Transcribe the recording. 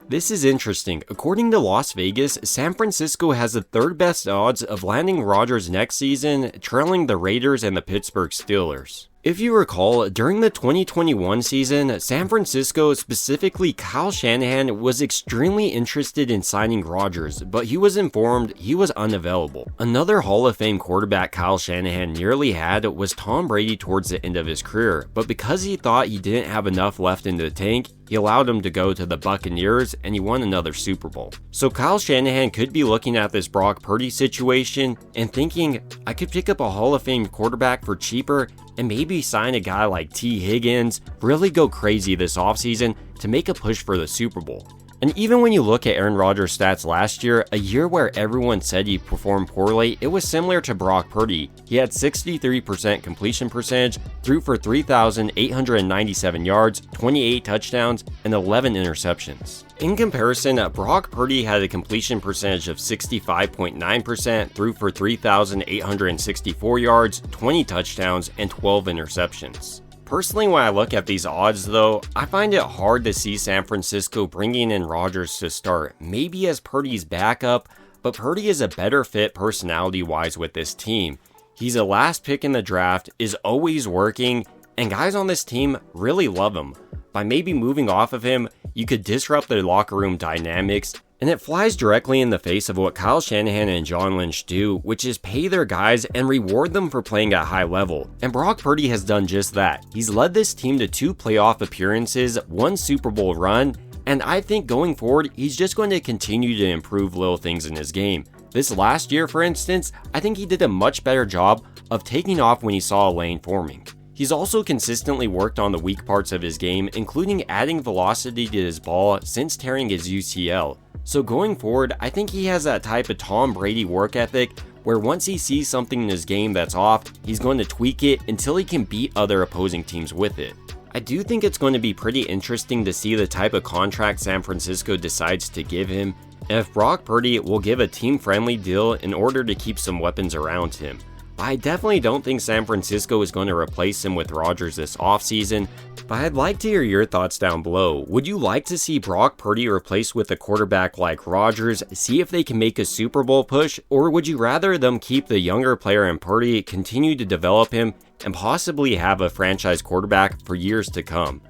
This is interesting. According to Las Vegas, San Francisco has the third best odds of landing Rodgers next season, trailing the Raiders and the Pittsburgh Steelers. If you recall, during the 2021 season, San Francisco, specifically Kyle Shanahan, was extremely interested in signing Rodgers, but he was informed he was unavailable. Another Hall of Fame quarterback Kyle Shanahan nearly had was Tom Brady towards the end of his career, but because he thought he didn't have enough left in the tank, he allowed him to go to the Buccaneers and he won another Super Bowl. So Kyle Shanahan could be looking at this Brock Purdy situation and thinking, I could pick up a Hall of Fame quarterback for cheaper and maybe sign a guy like T. Higgins, really go crazy this offseason to make a push for the Super Bowl. And even when you look at Aaron Rodgers' stats last year, a year where everyone said he performed poorly, it was similar to Brock Purdy. He had 63% completion percentage, threw for 3,897 yards, 28 touchdowns, and 11 interceptions. In comparison, Brock Purdy had a completion percentage of 65.9%, threw for 3,864 yards, 20 touchdowns, and 12 interceptions. Personally, when I look at these odds though, I find it hard to see San Francisco bringing in Rodgers to start, maybe as Purdy's backup, but Purdy is a better fit personality-wise with this team. He's a last pick in the draft, is always working, and guys on this team really love him. By maybe moving off of him, you could disrupt the locker room dynamics, and it flies directly in the face of what Kyle Shanahan and John Lynch do, which is pay their guys and reward them for playing at a high level. And Brock Purdy has done just that. He's led this team to 2 playoff appearances, 1 Super Bowl run, and I think going forward, he's just going to continue to improve little things in his game. This last year, for instance, I think he did a much better job of taking off when he saw a lane forming. He's also consistently worked on the weak parts of his game, including adding velocity to his ball since tearing his UCL. So going forward, I think he has that type of Tom Brady work ethic where once he sees something in his game that's off, he's going to tweak it until he can beat other opposing teams with it. I do think it's going to be pretty interesting to see the type of contract San Francisco decides to give him, and if Brock Purdy will give a team-friendly deal in order to keep some weapons around him. I definitely don't think San Francisco is going to replace him with Rodgers this offseason, but I'd like to hear your thoughts down below. Would you like to see Brock Purdy replaced with a quarterback like Rodgers, see if they can make a Super Bowl push, or would you rather them keep the younger player in Purdy, continue to develop him, and possibly have a franchise quarterback for years to come?